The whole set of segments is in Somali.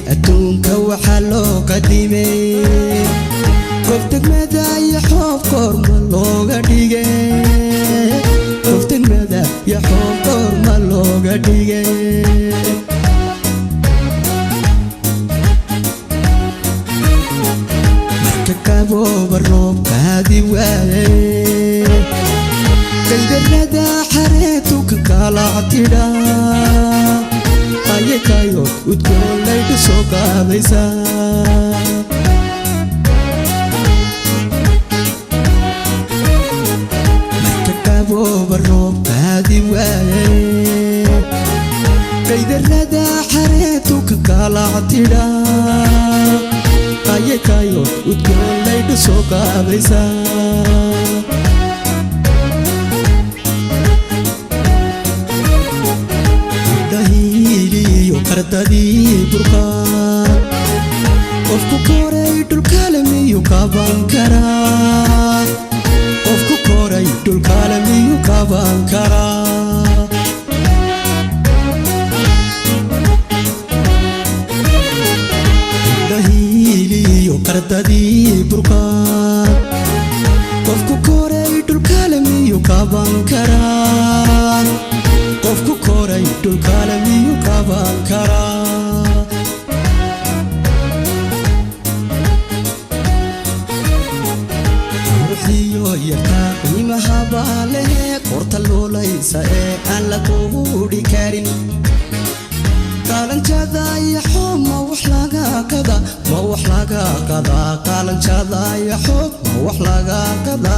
أدونك وحلو قديمي قفتك مدى يحوف قرم اللوغة ديجي قفتك مدى يحوف قرم اللوغة ديجي مرككابو بالروب كهدي واي قلد الندى حريتك كالعتدا ayekayo udgoon laygu soo qaadaysaa marka qabooba roobkaadi waaye qaydarada xareetu ka kalactidha ayekayo udgoon laygu soo qaadaysaa qardadii burqaan qofku koray dhulkale miyuu qaban karaa qofku koray dhulkale miyuu qaban karaa dahiiliyo qardadii burqaan qofku koray dhulkale miyuu qaban karaa qofku koray dhulkale miyuu qaban karaa ruuxiyo yartaa qiimaha baa leh qorta loolaysa ee aan la quudhi karin qaalanjada yaxo ma wax laga qada ma wax laga qada qaalanjada yaxo ma wax laga qada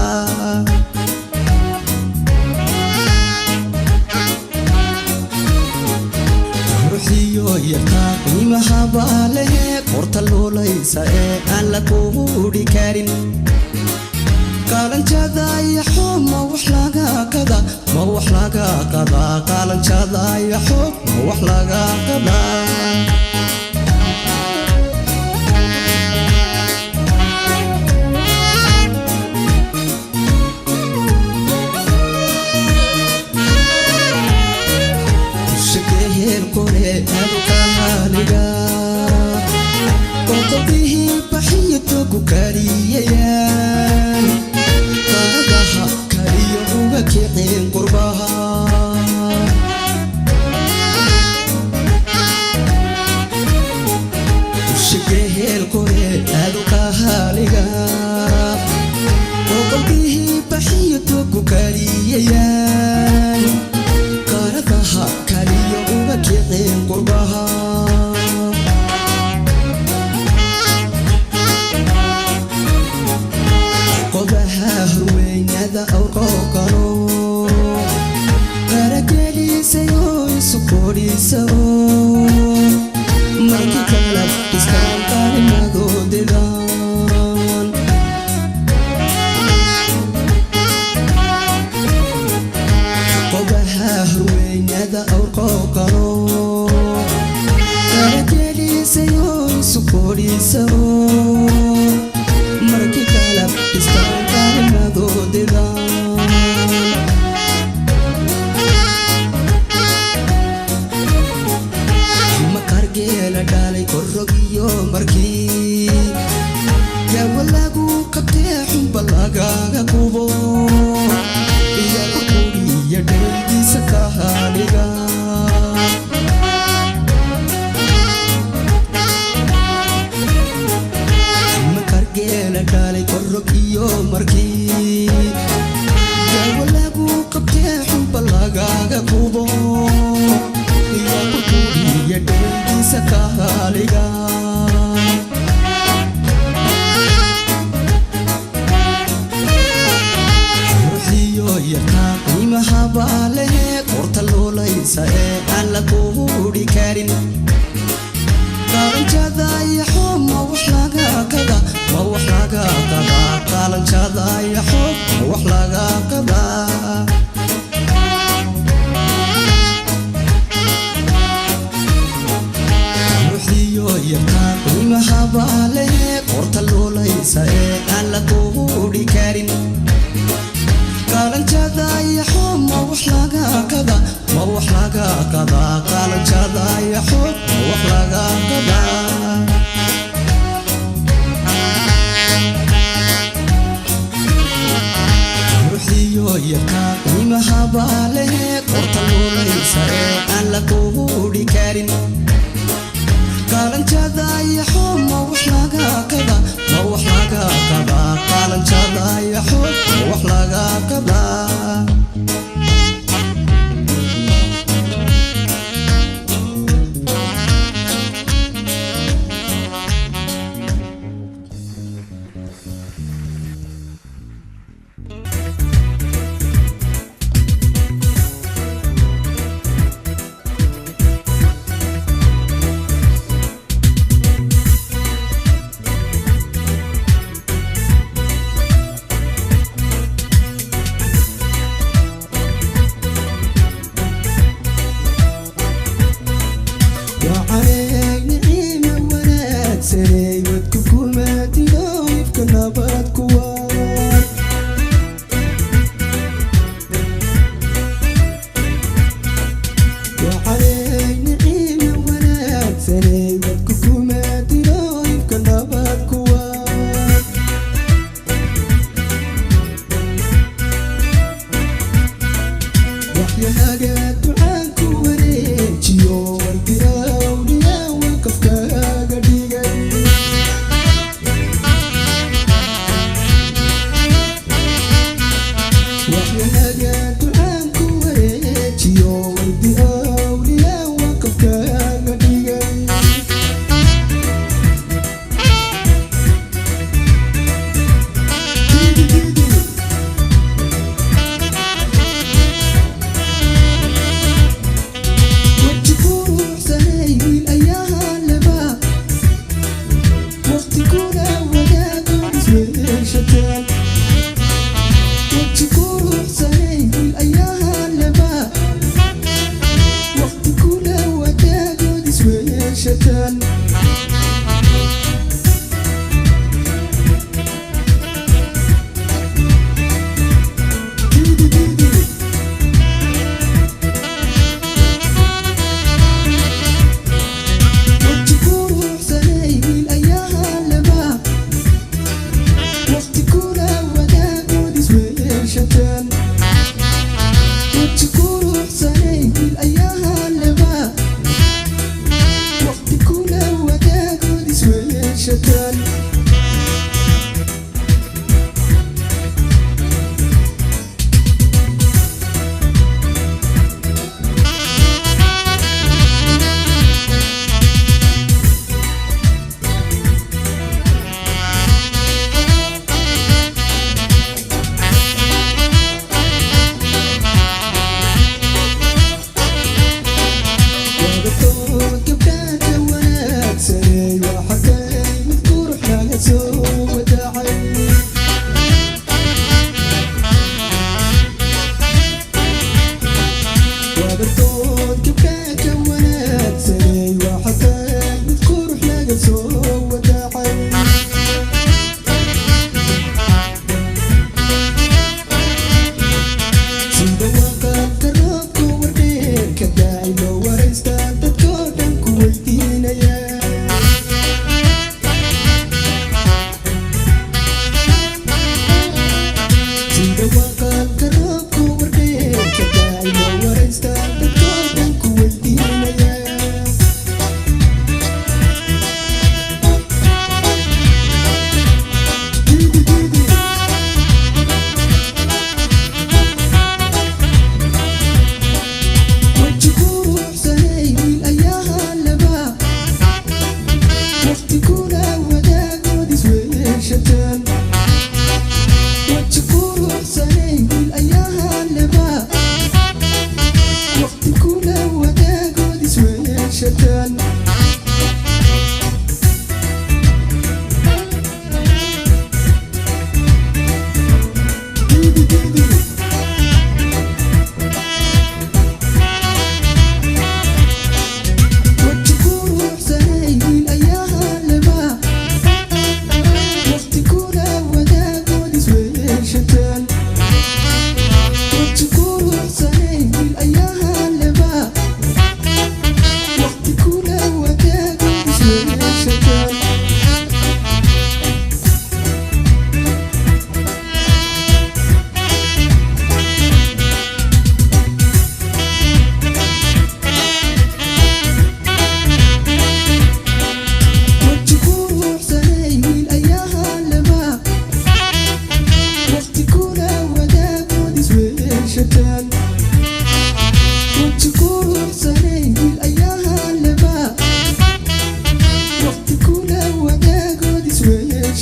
yartaa qiimaha baa leh qorta loolaysa ee aan la quudhi karin qaalanjada yaxo ma wax laga qada ma wax laga qada qaalanjada yaxo ma wax laga qada قلبي بحيتك كريان قربها كريه وكيعين قربها وشكره القرى هذوك هاليا قلبي بحيتك كريان قربها كريه وكيعين قربها هروينada awrqoqano qaragelisayo isukoriso markii kala istaan qaalimadoodidan qobaha hروينada awrqoqano qaragelisayo isukoriso markii kala istaan makargeela dhalay korogiyo markii yawa lagu qabtee xunba lagaga qubo iyo quriya dhaydiisa ka hadhiga makargeela dhalay korogiyo markii yawa lagu qabtee xunba lagaga qubo iyo quriya dhaydiisa ka hadhiga ruuxiyo yartaa qiimaha baa leh qorta loolaysa ee aan la quudhi karin qaalanjada yaxo ma wax laga qada ma wax laga qada qaalanjada yaxo ma wax laga qada ruuxiyo yartaa qiimaha baa leh qorta loolaysa ee aan la quudhi karin qaalanjada yaxo ma wax laga qada ma wax laga qadaa qaalanjada iyo xoog ma wax laga qadaa ruuxiyo yaqaan qiimaha baa leh qorta luulaysa ee aan la quudhi karin qaalanjada iyo xoog ma wax laga qadaa ma wax laga qadaa qaalanjada iyo xoog ma wax laga qadaa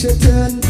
شتان